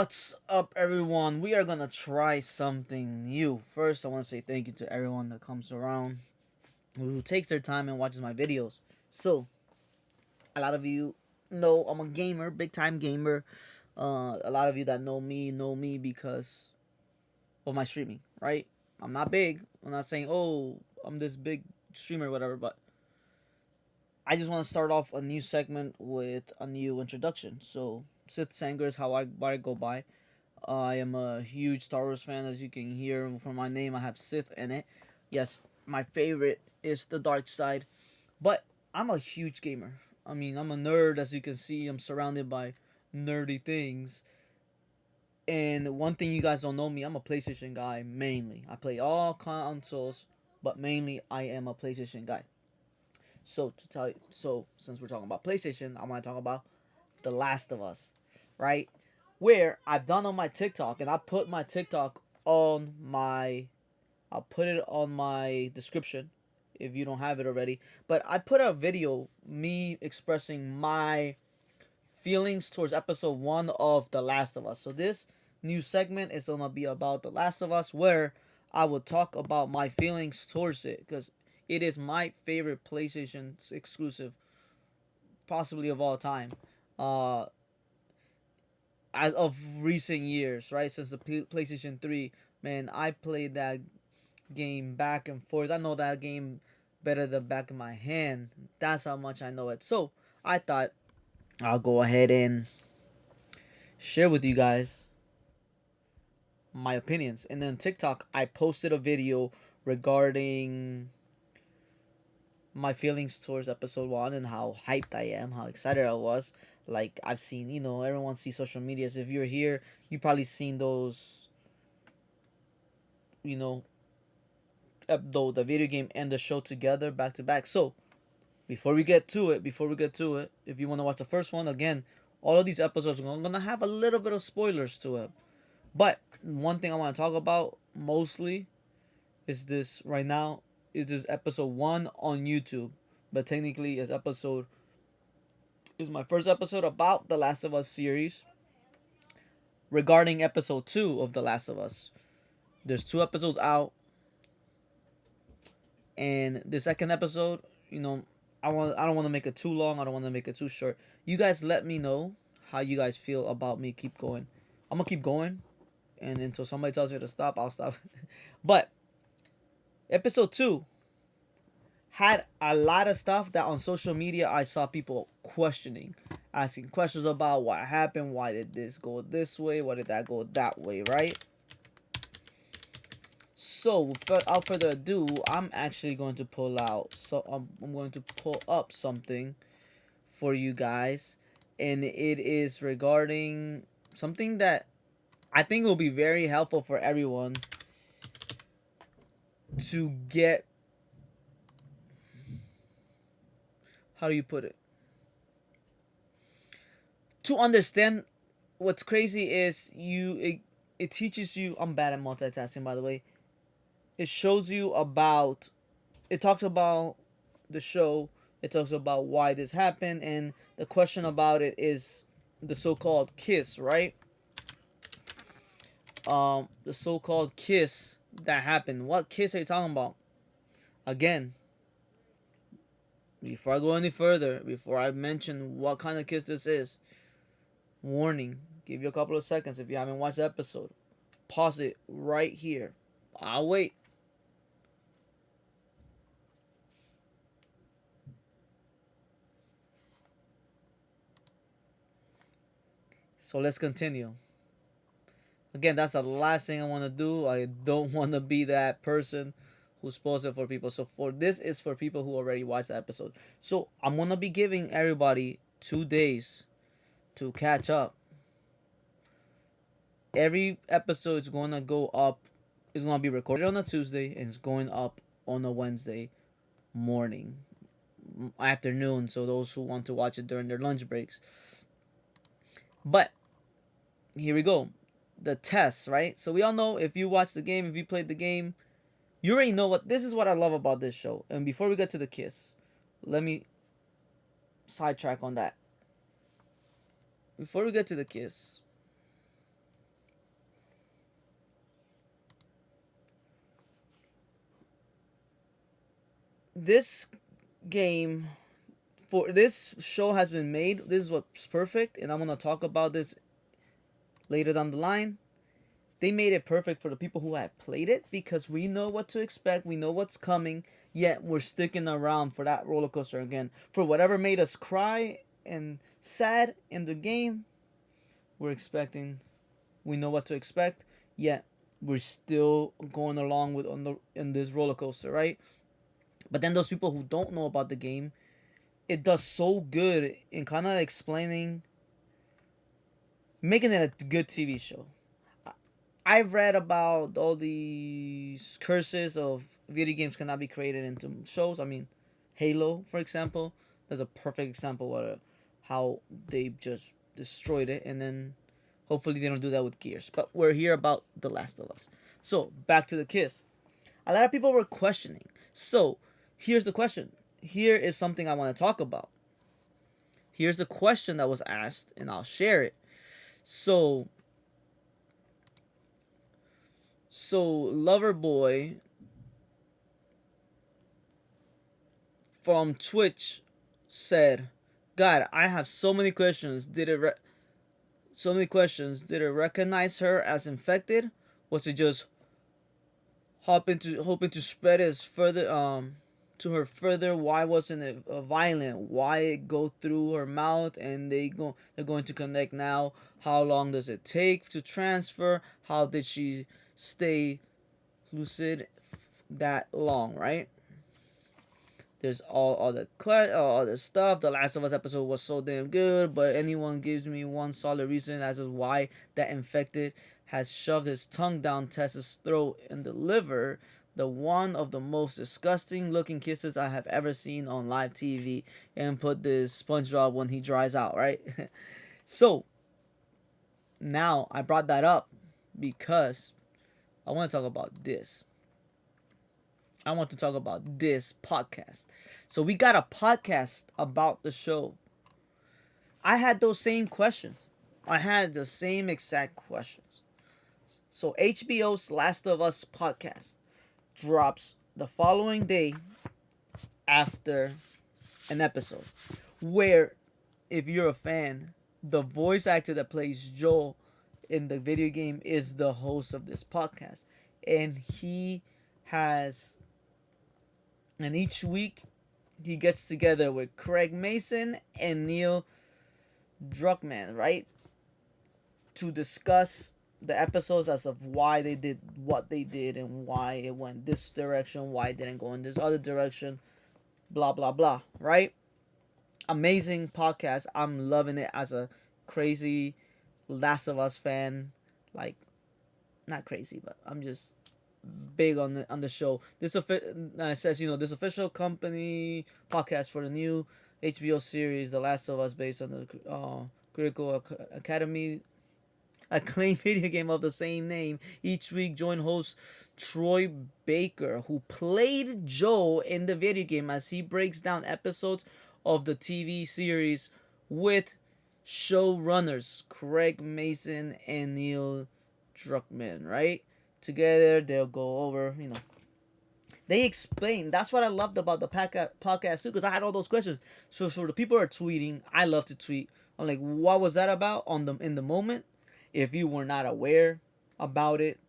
What's up, everyone? We are gonna try something new. First, I want to say thank you to everyone that comes around who takes their time and watches my videos. So, a lot of you know I'm a gamer, big time gamer. A lot of you that know me because of my streaming, right? I'm not big. I'm not saying, oh, I'm this big streamer or whatever, but I just want to start off a new segment with a new introduction. So, sith.sanger is how I go by. I am a huge Star Wars fan, as you can hear from my name. I have Sith in it. Yes, my favorite is the dark side, but I'm a huge gamer. I mean, I'm a nerd, as you can see. I'm surrounded by nerdy things. And one thing you guys don't know me, I'm a PlayStation guy mainly. I play all consoles, but mainly I am a PlayStation guy. So to tell you, so since we're talking about PlayStation, I want to talk about The Last of Us, right? Where I've done on my TikTok, and I put my TikTok on my, I'll put it on my description if you don't have it already. But I put a video me expressing my feelings towards episode 1 of The Last of Us. So this new segment is gonna be about The Last of Us, where I will talk about my feelings towards it because it is my favorite PlayStation exclusive, possibly of all time. Uh, as of recent years, right? Since the PlayStation 3, man, I played that game back and forth. I know that game better than back of my hand. That's how much I know it. So I thought I'll go ahead and share with you guys my opinions. And then TikTok, I posted a video regarding my feelings towards episode 1 and how hyped I am, how excited I was. Like, I've seen, everyone sees social medias. If you're here, you probably seen those, you know, the video game and the show together back to back. So before we get to it, if you want to watch the first one again, all of these episodes are gonna have a little bit of spoilers to it. But one thing I want to talk about mostly is this right now is this episode 1 on YouTube, but technically is my first episode about the Last of Us series regarding episode 2 of the Last of Us. There's 2 episodes out, and the second episode, I don't want to make it too long. I don't want to make it too short. You guys let me know how you guys feel about me keep going. I'm gonna keep going, and until somebody tells me to stop, I'll stop. But episode 2 had a lot of stuff that on social media I saw people questioning, asking questions about what happened, why did this go this way, why did that go that way, right? So without further ado, I'm actually going to pull out. So I'm going to pull up something for you guys, and it is regarding something that I think will be very helpful for everyone to get. How do you put it? To understand. What's crazy is it teaches you. I'm bad at multitasking, by the way. It shows you about. It talks about the show. It talks about why this happened, and the question about it is the so-called kiss, right? The so-called kiss that happened. What kiss are you talking about? Again, before I go any further, before I mention what kind of kiss this is, warning. Give you a couple of seconds if you haven't watched the episode. Pause it right here. I'll wait. So let's continue. Again, that's the last thing I want to do. I don't want to be that person who spoils it for people. So for this is for people who already watched the episode. So I'm gonna be giving everybody 2 days to catch up. Every episode is gonna go up. It's gonna be recorded on a Tuesday and it's going up on a Wednesday morning, afternoon. So those who want to watch it during their lunch breaks. But here we go. The test, right? So we all know if you watch the game, if you played the game, you already know what this is what I love about this show. And before we get to the kiss, let me sidetrack on that. Before we get to the kiss, this game for this show has been made. This is what's perfect, and I'm gonna talk about this later down the line. They made it perfect for the people who have played it because we know what to expect, we know what's coming, yet we're sticking around for that roller coaster again. For whatever made us cry and sad in the game, we're expecting, we know what to expect, yet we're still going along with on the in this roller coaster, right? But then those people who don't know about the game, it does so good in kind of explaining, making it a good TV show. I've read about all these curses of video games cannot be created into shows. I mean, Halo, for example, that's a perfect example of how they just destroyed it. And then hopefully they don't do that with Gears. But we're here about The Last of Us. So back to the kiss. A lot of people were questioning. So here's the question. Here is something I want to talk about. Here's the question that was asked, and I'll share it. So Loverboy from Twitch said, "God, I have so many questions. So many questions? Did it recognize her as infected? Was it just hoping to spread it further to her further? Why wasn't it violent? Why it go through her mouth and they're going to connect now? How long does it take to transfer? How did she stay lucid that long, right?" There's all the stuff. The Last of Us episode was so damn good, but anyone gives me one solid reason as to why that infected has shoved his tongue down Tessa's throat and the liver, the one of the most disgusting looking kisses I have ever seen on live TV, and put this SpongeBob when he dries out, right? So now I brought that up because I want to talk about this. I want to talk about this podcast. So we got a podcast about the show. I had those same questions. I had the same exact questions. So HBO's Last of Us podcast drops the following day after an episode. Where, if you're a fan, the voice actor that plays Joel in the video game is the host of this podcast. And each week he gets together with Craig Mason and Neil Druckmann, right? To discuss the episodes as of why they did what they did and why it went this direction, why it didn't go in this other direction, blah, blah, blah, right? Amazing podcast. I'm loving it as a crazy Last of Us fan. Like, not crazy, but I'm just big on the show. This says, this official company podcast for the new HBO series The Last of Us, based on the Critical Academy acclaimed video game of the same name. Each week join host Troy Baker, who played Joe in the video game, as he breaks down episodes of the TV series with showrunners Craig Mason and Neil Druckmann, right? Together they'll go over, they explain. That's what I loved about the podcast too, because I had all those questions. So the people are tweeting. I love to tweet. I'm like, what was that about in the moment? If you were not aware about it,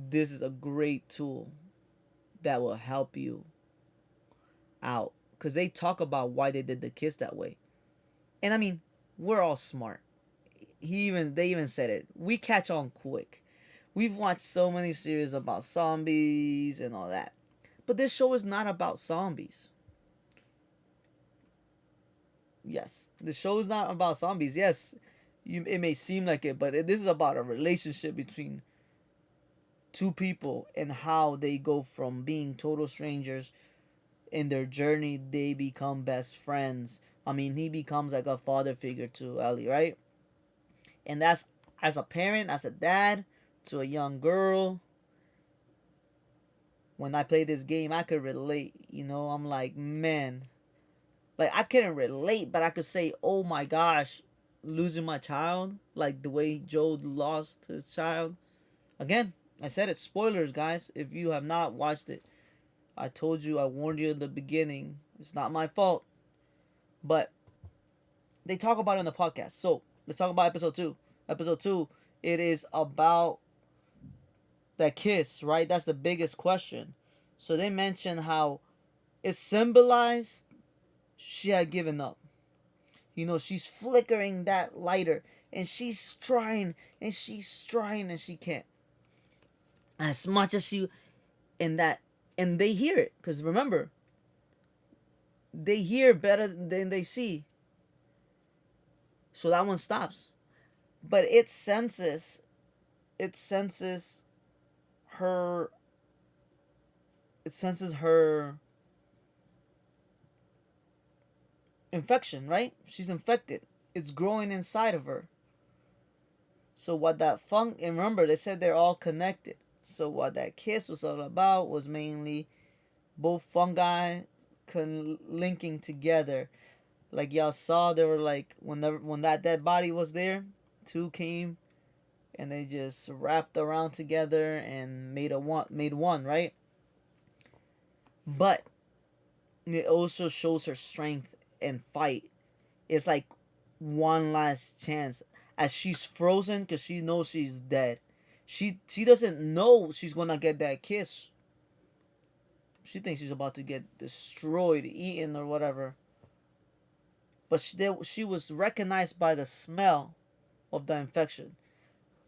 this is a great tool that will help you out, because they talk about why they did the kiss that way. And I mean, we're all smart. They even said it. We catch on quick. We've watched so many series about zombies and all that. But this show is not about zombies. Yes, the show is not about zombies. Yes, it may seem like it, but this is about a relationship between two people and how they go from being total strangers. In their journey, they become best friends. I mean, he becomes like a father figure to Ellie, right? And that's, as a parent, as a dad to a young girl. When I play this game, I could relate. I'm like, man. Like, I couldn't relate, but I could say, oh my gosh, losing my child. Like, the way Joe lost his child. Again, I said it. Spoilers, guys. If you have not watched it, I told you, I warned you in the beginning. It's not my fault. But they talk about it in the podcast. So let's talk about episode 2. Episode 2, it is about that kiss, right? That's the biggest question. So they mention how it symbolized she had given up. You know, she's flickering that lighter and she's trying and she's trying and she can't. As much as she and that and they hear it because remember, they hear better than they see. So that one stops. But it senses her it senses her infection, right? She's infected. It's growing inside of her. So what that and remember they said they're all connected. So what that kiss was all about was mainly both fungi linking together. Like y'all saw, they were like when that dead body was there, two came and they just wrapped around together and made one, right? But it also shows her strength and fight. It's like one last chance as she's frozen because she knows she's dead. She doesn't know she's gonna get that kiss. She thinks she's about to get destroyed, eaten, or whatever. But she was recognized by the smell of the infection,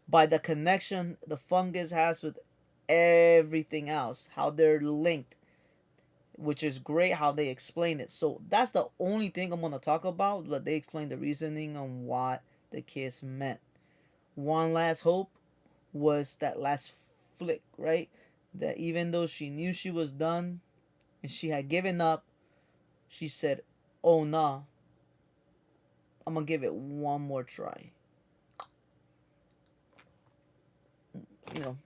by the connection the fungus has with everything else, how they're linked, which is great how they explain it. So that's the only thing I'm going to talk about, but they explain the reasoning on what the kiss meant. One last hope was that last flick, right? That even though she knew she was done and she had given up, she said, oh nah, I'm going to give it one more try. You know,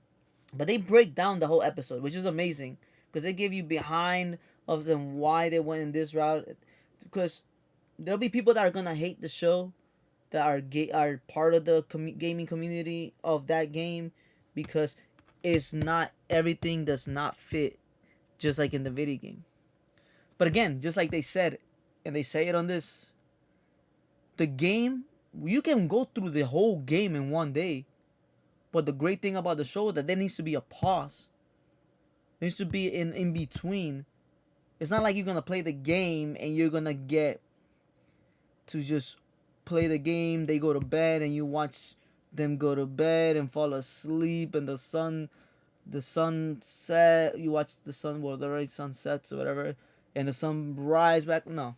but they break down the whole episode, which is amazing because they give you behind of them why they went in this route. Because there'll be people that are gonna hate the show, that are part of the gaming community of that game, because it's not everything does not fit, just like in the video game. But again, just like they said, and they say it on this, the game you can go through the whole game in one day. But the great thing about the show is that there needs to be a pause. There needs to be in between. It's not like you're gonna play the game and you're gonna get to just play the game. They go to bed and you watch them go to bed and fall asleep, and the sun set. You watch the sun, well, the right sun sets or whatever, and the sun rise back. No.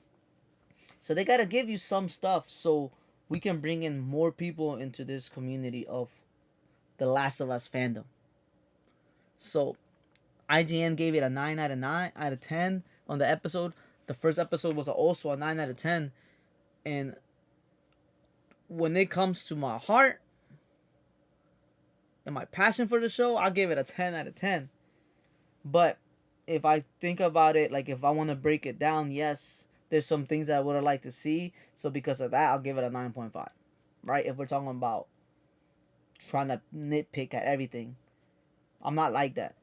So they gotta give you some stuff so we can bring in more people into this community of the Last of Us fandom. So IGN gave it a 9 out of 10 on the episode. The first episode was also a 9 out of 10. And when it comes to my heart and my passion for the show, I'll give it a 10 out of 10. But if I think about it, like if I want to break it down, yes, there's some things that I would have liked to see. So because of that, I'll give it a 9.5. Right? If we're talking about trying to nitpick at everything. I'm not like that.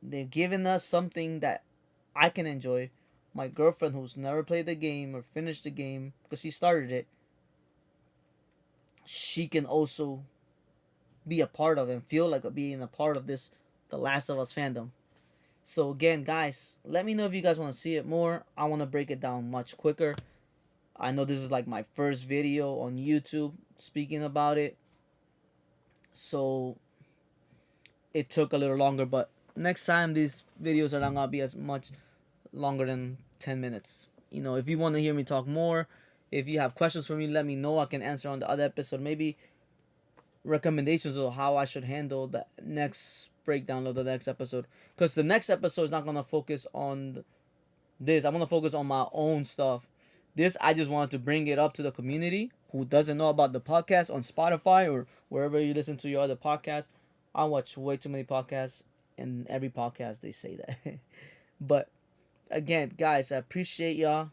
They're giving us something that I can enjoy. My girlfriend, who's never played the game or finished the game because she started it, she can also be a part of and feel like being a part of this The Last of Us fandom. So again, guys, let me know if you guys want to see it more. I want to break it down much quicker. I know this is like my first video on YouTube speaking about it, so it took a little longer, but next time these videos are not gonna be as much longer than 10 minutes. You know, if you want to hear me talk more, if you have questions for me, let me know. I can answer on the other episode. Maybe recommendations of how I should handle the next breakdown of the next episode. Because the next episode is not gonna focus on this. I'm gonna focus on my own stuff. This, I just wanted to bring it up to the community who doesn't know about the podcast on Spotify or wherever you listen to your other podcasts. I watch way too many podcasts, and every podcast they say that. But again, guys, I appreciate y'all.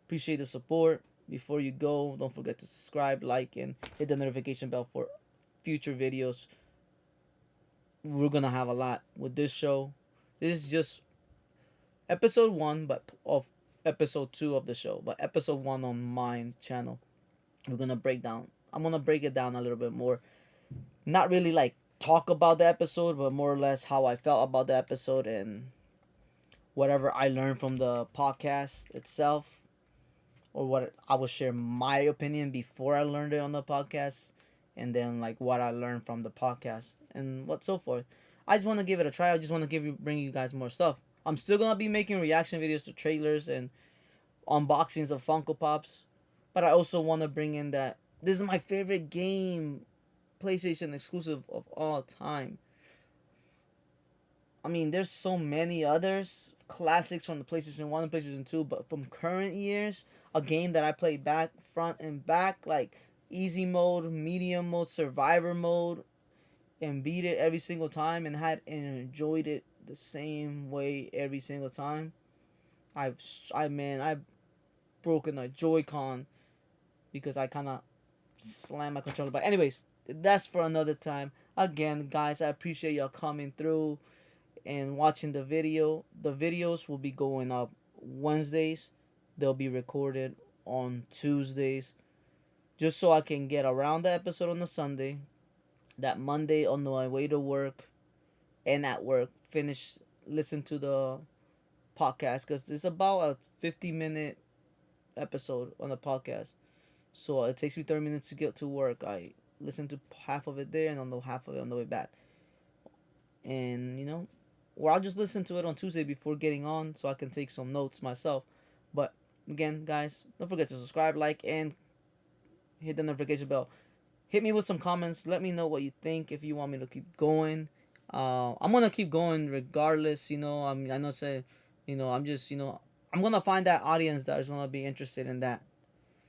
Appreciate the support. Before you go, don't forget to subscribe, like, and hit the notification bell for future videos. We're gonna have a lot with this show. This is just episode 1, but of episode 2 of the show, but episode 1 on my channel. We're gonna break down. I'm gonna break it down a little bit more. Not really like talk about the episode, but more or less how I felt about the episode and whatever I learned from the podcast itself, or what I will share my opinion before I learned it on the podcast, and then like what I learned from the podcast and what so forth. I just want to give it a try. I just want to bring you guys more stuff. I'm still gonna be making reaction videos to trailers and unboxings of Funko Pops, but I also want to bring in that this is my favorite game, PlayStation exclusive of all time. I mean, there's so many others classics from the PlayStation 1 and PlayStation 2, but from current years, a game that I played back, front and back, like easy mode, medium mode, survivor mode, and beat it every single time and enjoyed it the same way every single time. I've broken a Joy-Con because I kind of slammed my controller. But anyways, that's for another time. Again, guys, I appreciate y'all coming through and watching the video. The videos will be going up Wednesdays. They'll be recorded on Tuesdays, just so I can get around the episode on the Sunday. That Monday on my way to work and at work, finish listen to the podcast because it's about a 50-minute episode on the podcast. So it takes me 30 minutes to get to work. I listen to half of it there and on the half of it on the way back. And or I'll just listen to it on Tuesday before getting on so I can take some notes myself. But again, guys, don't forget to subscribe, like, and hit the notification bell. Hit me with some comments. Let me know what you think if you want me to keep going. I'm gonna keep going regardless. I know say, I'm just I'm gonna find that audience that is gonna be interested in that.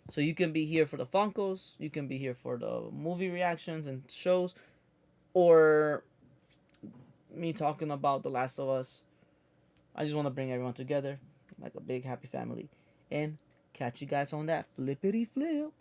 So you can be here for the Funkos, you can be here for the movie reactions and shows, or me talking about The Last of Us. I just want to bring everyone together like a big happy family. And catch you guys on that flippity flip.